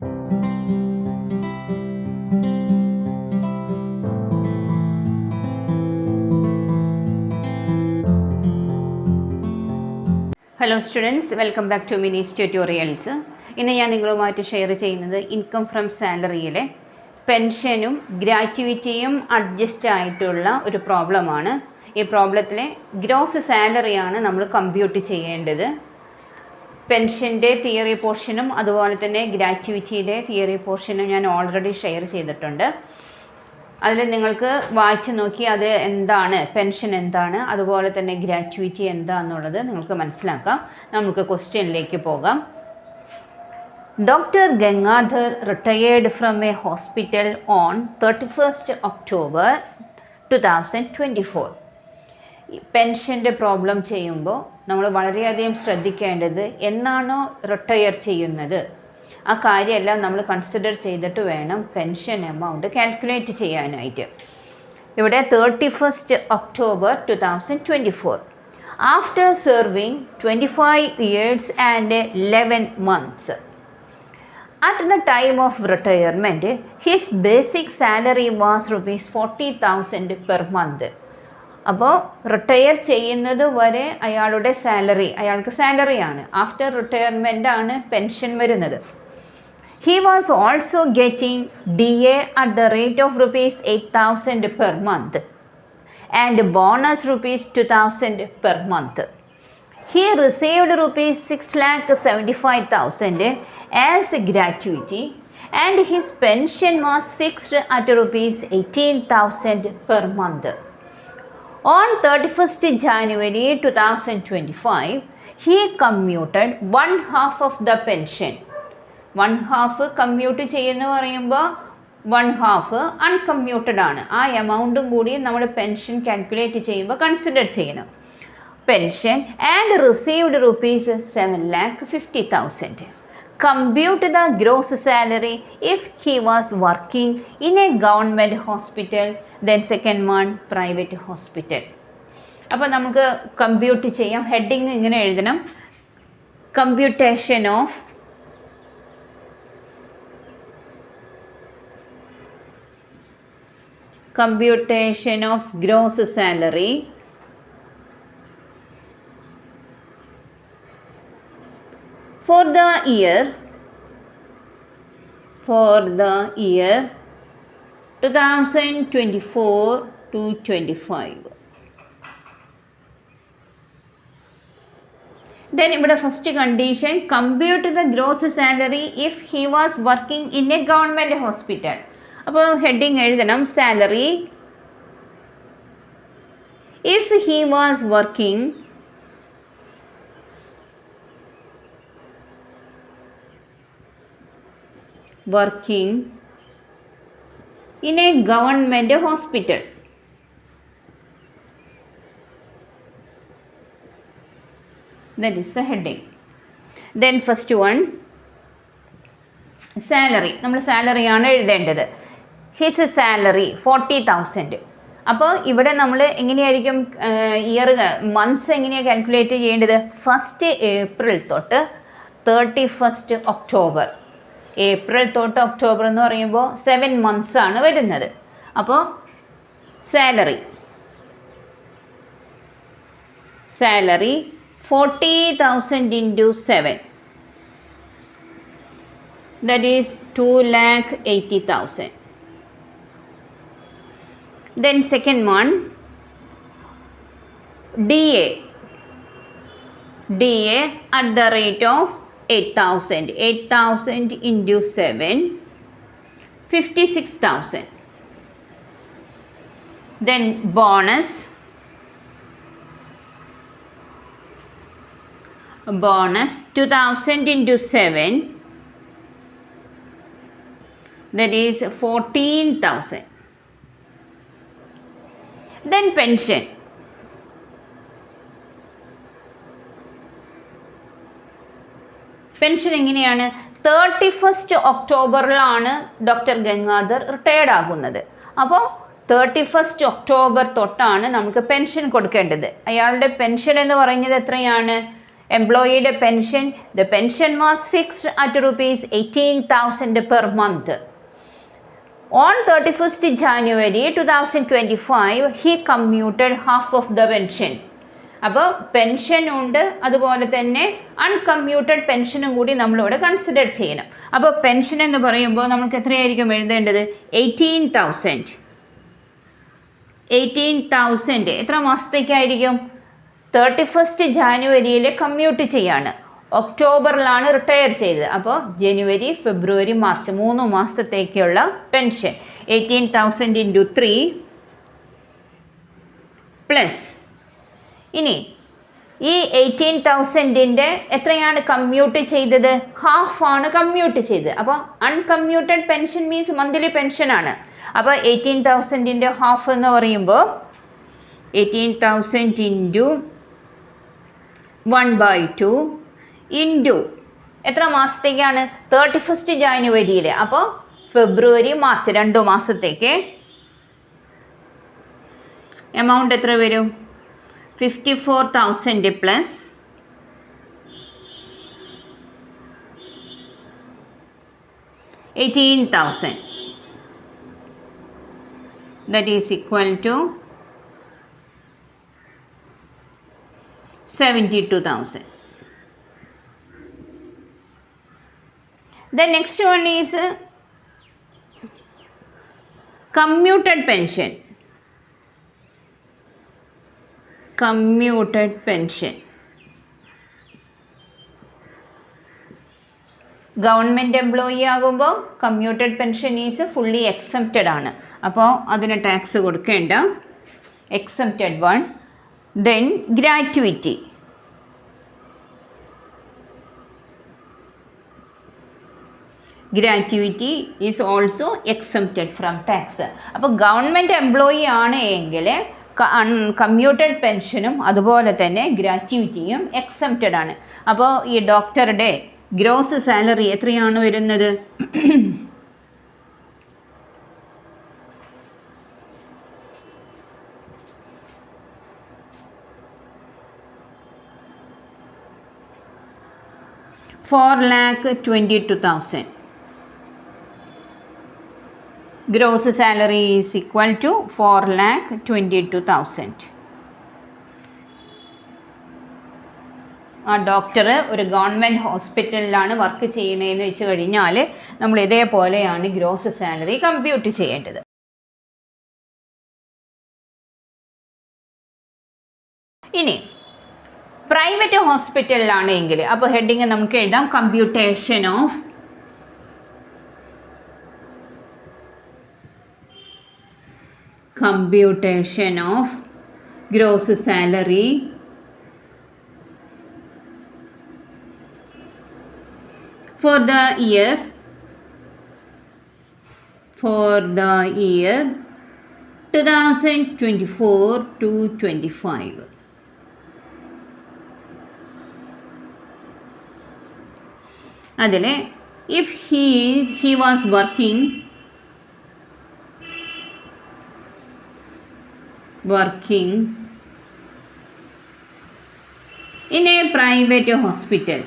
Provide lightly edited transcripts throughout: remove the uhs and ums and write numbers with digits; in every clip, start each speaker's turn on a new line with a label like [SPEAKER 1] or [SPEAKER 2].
[SPEAKER 1] Hello students, welcome back to മിനീസ് tutorials. ഇന്ന് ഞാൻ നിങ്ങളുമായിട്ട് ഷെയർ ചെയ്യുന്നത് ഇൻകം ഫ്രം സാലറിയിലെ പെൻഷനും ഗ്രാറ്റുവിറ്റിയും അഡ്ജസ്റ്റ് ആയിട്ടുള്ള ഒരു പ്രോബ്ലമാണ്. ഈ പ്രോബ്ലത്തിലെ ഗ്രോസ് സാലറിയാണ് നമ്മൾ കമ്പ്യൂട്ട് ചെയ്യേണ്ടത്. പെൻഷൻ്റെ തിയറി പോർഷനും അതുപോലെ തന്നെ ഗ്രാറ്റുവിറ്റിയുടെ തിയറി പോർഷനും ഞാൻ ഓൾറെഡി ഷെയർ ചെയ്തിട്ടുണ്ട്. അതിൽ നിങ്ങൾക്ക് വായിച്ച് നോക്കി അത് എന്താണ്, പെൻഷൻ എന്താണ്, അതുപോലെ തന്നെ ഗ്രാറ്റുവിറ്റി എന്താണെന്നുള്ളത് നിങ്ങൾക്ക് മനസ്സിലാക്കാം. നമുക്ക് ക്വസ്റ്റ്യനിലേക്ക് പോകാം. Doctor Gangadhar retired from a hospital on 31st October 2024. പെൻഷൻ്റെ പ്രോബ്ലം ചെയ്യുമ്പോൾ നമ്മൾ വളരെയധികം ശ്രദ്ധിക്കേണ്ടത് എന്നാണോ റിട്ടയർ ചെയ്യുന്നത് ആ കാര്യമെല്ലാം നമ്മൾ കൺസിഡർ ചെയ്തിട്ട് വേണം പെൻഷൻ എമൗണ്ട് കാൽക്കുലേറ്റ് ചെയ്യാനായിട്ട്. ഇവിടെ 31st October 2024. After serving 25 years and 11 months. At the time of retirement, his basic salary was rupees 40,000 per month. അപ്പോൾ റിട്ടയർ ചെയ്യുന്നത് വരെ അയാൾക്ക് സാലറിയാണ്. ആഫ്റ്റർ റിട്ടയർമെൻ്റ് ആണ് പെൻഷൻ വരുന്നത്. He was also getting DA at the rate of rupees 8,000 per month and bonus rupees 2,000 per month. He received rupees 6,75,000 as gratuity and his pension was fixed at rupees 18,000 per month. On 31st January 2025, he commuted one half of the pension. 1/2 commute ചെയ്യുന്നു പറയുമ്പോൾ 1/2 അൺകമ്മ്യൂട്ടഡ് ആണ്. ആ എമൗണ്ടും കൂടി നമ്മൾ pension calculate ചെയ്യുമ്പോൾ consider ചെയ്യണം. Pension and received rupees 7,50,000. Compute the gross salary if he was working in A government hospital, then second one private hospital. അപ്പോൾ നമുക്ക് കമ്പ്യൂട്ട് ചെയ്യാം. ഹെഡിങ് ഇങ്ങനെ എഴുതണം: computation of gross salary for the year 2024 to 25. Then ഇവിടെ first condition compute the gross salary if he was working in A government hospital. അപ്പോൾ heading എഴുതണം salary if he was working in a government hospital. That is the heading. Then first one, salary. നമ്മൾ സാലറിയാണ് എഴുതേണ്ടത്. His salary 40,000. അപ്പോൾ ഇവിടെ നമ്മൾ എങ്ങനെയായിരിക്കും months എങ്ങനെയാണ് calculate ചെയ്യേണ്ടത്? 1st April തൊട്ട് 31st October. ഏപ്രിൽ തൊട്ട് ഒക്ടോബർ എന്ന് പറയുമ്പോൾ 7 months ആണ് വരുന്നത്. അപ്പോൾ salary 40,000 into 7, that is 2,80,000. Then second one, DA at the rate of 8,000 into 7, 56,000. Then bonus 2,000 into 7, that is 14,000. Then pension എങ്ങനെയാണ്? 31st Octoberലാണ് ഡോക്ടർ ഗംഗാധർ റിട്ടയർഡ് ആകുന്നത്. അപ്പോൾ 31st October തൊട്ടാണ് നമുക്ക് പെൻഷൻ കൊടുക്കേണ്ടത്. അയാളുടെ പെൻഷൻ എന്ന് പറയുന്നത് എത്രയാണ്? എംപ്ലോയിയുടെ pension, the pension was fixed at rupees 18,000 per month. On 31st January 2025, he commuted half of the pension. അപ്പോൾ പെൻഷൻ ഉണ്ട്, അതുപോലെ തന്നെ അൺകമ്മ്യൂട്ടഡ് പെൻഷനും കൂടി നമ്മളിവിടെ കൺസിഡർ ചെയ്യണം. അപ്പോൾ പെൻഷൻ എന്ന് പറയുമ്പോൾ നമുക്ക് എത്രയായിരിക്കും എഴുതേണ്ടത്? 18,000 എത്ര മാസത്തേക്കായിരിക്കും? 31st ജാനുവരിയിൽ കമ്മ്യൂട്ട് ചെയ്യാണ്, ഒക്ടോബറിലാണ് റിട്ടയർ ചെയ്തത്. അപ്പോൾ ജനുവരി, ഫെബ്രുവരി, മാർച്ച് 3 മാസത്തേക്കുള്ള പെൻഷൻ 18,000 × 3 പ്ലസ് ഇനി ഈ 18,000-ൻ്റെ എത്രയാണ് കമ്മ്യൂട്ട് ചെയ്തത്? ഹാഫാണ് കമ്മ്യൂട്ട് ചെയ്തത്. അപ്പോൾ അൺകമ്മ്യൂട്ടഡ് പെൻഷൻ മീൻസ് മന്ത്ലി പെൻഷനാണ്. അപ്പോൾ 18,000-ൻ്റെ ഹാഫ് എന്ന് പറയുമ്പോൾ 18,000 ഇൻറ്റു 1/2 ഇൻറ്റു എത്ര മാസത്തേക്കാണ്? 31st ജാനുവരിയിൽ. അപ്പോൾ ഫെബ്രുവരി, മാർച്ച് 2 മാസത്തേക്ക് എമൗണ്ട് എത്ര വരും? 54,000 plus 18,000. That is equal to 72,000. The next one is commuted pension. Commuted pension. Government employee ആകുമ്പോൾ commuted pension is fully exempted ആണ്. അപ്പോൾ അതിന് ടാക്സ് കൊടുക്കേണ്ട, exempted one. Then gratuity. Gratuity is also exempted from tax. അപ്പോൾ government employee ആണ് എങ്കിൽ commuted പെൻഷനും അതുപോലെ തന്നെ ഗ്രാറ്റുവിറ്റിയും എക്സംപ്റ്റഡ് ആണ്. അപ്പോൾ ഈ ഡോക്ടറുടെ ഗ്രോസ് സാലറി എത്രയാണ് വരുന്നത്? $4,22,000. Gross salary is equal to 4,22,000. ആ ഡോക്ടർ ഒരു ഗവൺമെൻറ് ഹോസ്പിറ്റലിലാണ് വർക്ക് ചെയ്യുന്നതെന്ന് വെച്ച് കഴിഞ്ഞാൽ നമ്മൾ ഇതേപോലെയാണ് ഗ്രോസ് സാലറി കമ്പ്യൂട്ട് ചെയ്യേണ്ടത്. ഇനി പ്രൈവറ്റ് ഹോസ്പിറ്റലിലാണ് എങ്കിൽ അപ്പോൾ ഹെഡിങ് നമുക്ക് എഴുതാം computation of gross salary for the year 2024 to 25. അതിൽ if he was working in a private hospital,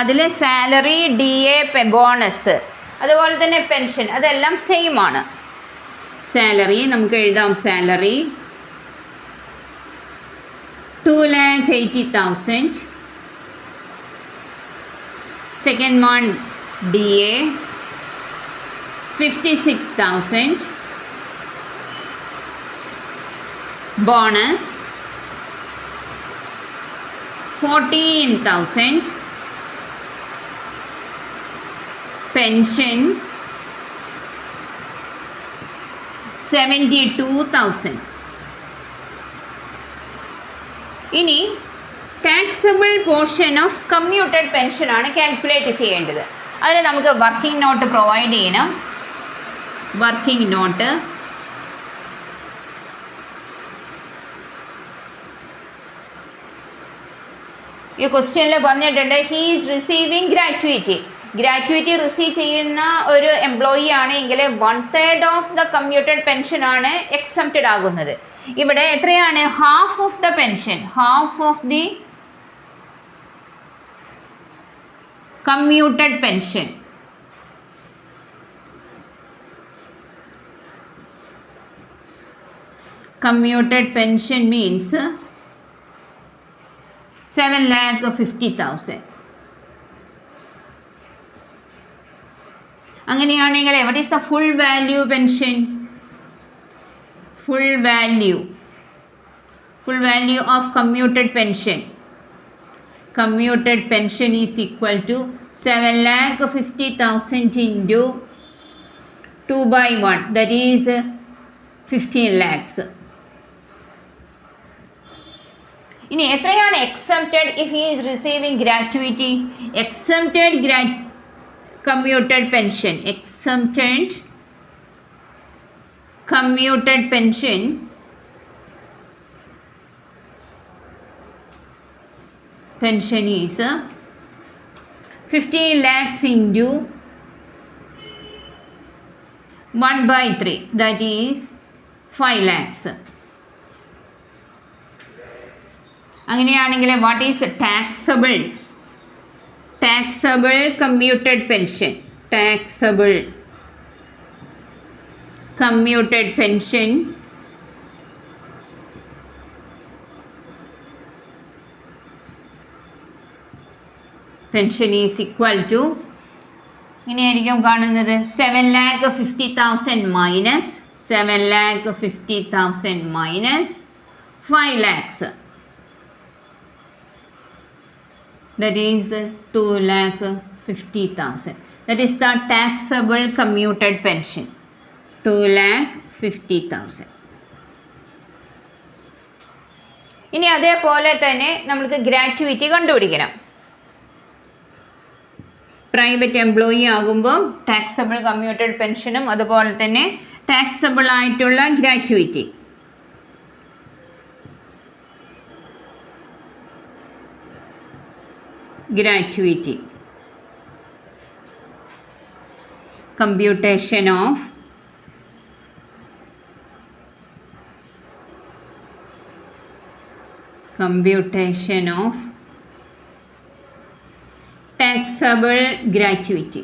[SPEAKER 1] അതിലെ സാലറി, DA, ബോണസ്, അതുപോലെ തന്നെ പെൻഷൻ അതെല്ലാം സെയിം ആണ്. സാലറി നമുക്ക് എഴുതാം, salary 2,80,000. Second one DA 56,000. Bonus 14,000. Pension 72,000. ഇനി taxable portion of commuted pension ആണ് കാൽക്കുലേറ്റ് ചെയ്യേണ്ടത്. അതിന് നമുക്ക് വർക്കിംഗ് നോട്ട് പ്രൊവൈഡ് ചെയ്യണം. വർക്കിംഗ് നോട്ട് ഈ ക്വസ്റ്റ്യനിൽ പറഞ്ഞിട്ടുണ്ട് he is receiving gratuity. Gratuity receive ചെയ്യുന്ന ഒരു എംപ്ലോയി ആണ് എങ്കിൽ 1/3 ഓഫ് ദ കമ്മ്യൂട്ടഡ് പെൻഷൻ ആണ് എക്സംപ്റ്റഡ് ആകുന്നത്. ഇവിടെ എത്രയാണ്? Half of the pension, half of the commuted pension. Commuted pension means 7,50,000. അങ്ങനെയാണെങ്കിൽ what is the full value pension? Full value of commuted pension. Commuted pension is equal to 7,50,000 into 2/1, that is 15 lakhs. ഇനി എത്രയാണ് exempted if he is receiving gratuity? Exempted commuted pension, exempted commuted pension is 15 lakhs into 1/3, that is 5 lakhs. അങ്ങനെയാണെങ്കിൽ what is taxable commuted pension? Taxable commuted pension is equal to ഇങ്ങനെയായിരിക്കും കാണുന്നത് 7,50,000 minus 7,50,000 minus 5 lakhs. That is 2,50,000. That is the taxable commuted pension, 2,50,000. ഇനി അതേപോലെ തന്നെ നമുക്ക് gratuity കണ്ടുപിടിക്കണം. Private employee ആകുമ്പോൾ taxable commuted പെൻഷനും അതുപോലെ തന്നെ ടാക്സബിൾ ആയിട്ടുള്ള gratuity. Gratuity, computation of taxable gratuity.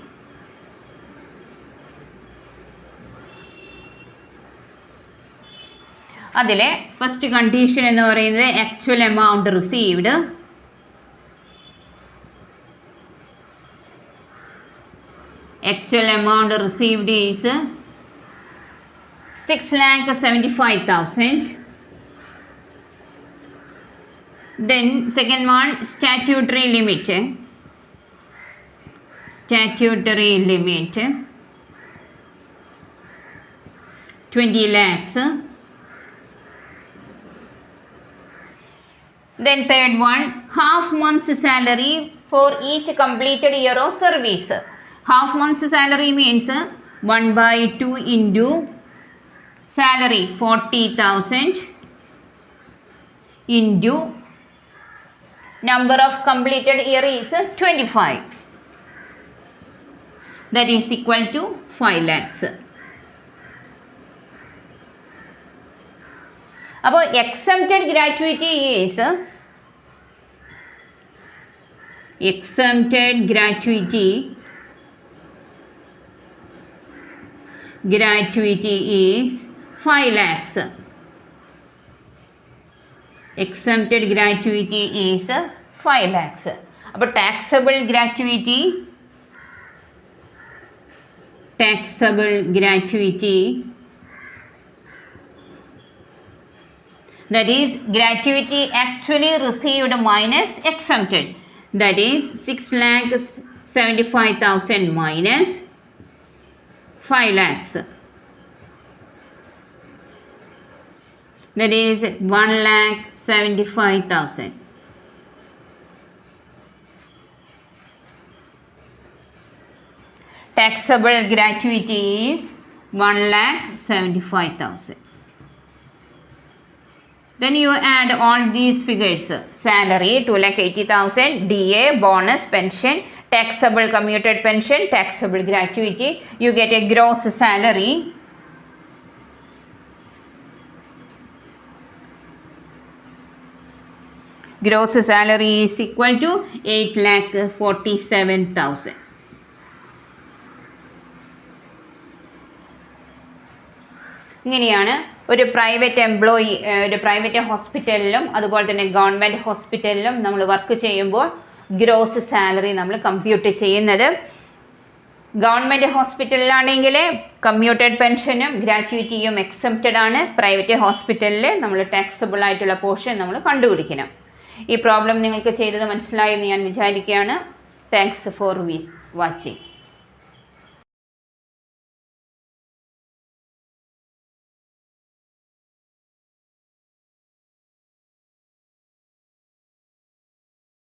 [SPEAKER 1] അതിലെ ഫസ്റ്റ് കണ്ടീഷൻ എന്ന് പറയുന്നത് actual amount received. Actual amount received is 6,75,000. Then second one, statutory limit 20 lakhs. Then third one, half month's salary for each completed year of service. Half month's salary means 1/2 into salary 40,000 into number of completed year is 25. That is equal to 5 lakhs. അപ്പോൾ exempted gratuity is exempted gratuity is 5 lakhs. Exempted gratuity is 5 lakhs. അപ്പോൾ taxable gratuity that is gratuity actually received minus exempted, that is 6,75,000 minus 5 lakhs, that is 1,75,000. Taxable gratuity is 1,75,000. Then you add all these figures. Salary 2,80,000, DA, bonus, pension, taxable commuted pension, taxable gratuity. You get a gross salary. Gross salary is equal to 8,47,000. ഇങ്ങനെയാണ് ഒരു private employee ഒരു private ഹോസ്പിറ്റലിലും അതുപോലെ തന്നെ government ഹോസ്പിറ്റലിലും നമ്മൾ work ചെയ്യുമ്പോൾ gross salary നമ്മൾ compute ചെയ്യുന്നത്. Government ഹോസ്പിറ്റലിലാണെങ്കിൽ commuted പെൻഷനും ഗ്രാറ്റുവിറ്റിയും എക്സംപ്റ്റഡ് ആണ്. പ്രൈവറ്റ് ഹോസ്പിറ്റലിൽ നമ്മൾ ടാക്സബിൾ ആയിട്ടുള്ള പോർഷൻ നമ്മൾ കണ്ടുപിടിക്കണം. ഈ പ്രോബ്ലം നിങ്ങൾക്ക് ചെയ്തത് മനസ്സിലായെന്ന് ഞാൻ വിചാരിക്കുകയാണ്. Thanks for watching.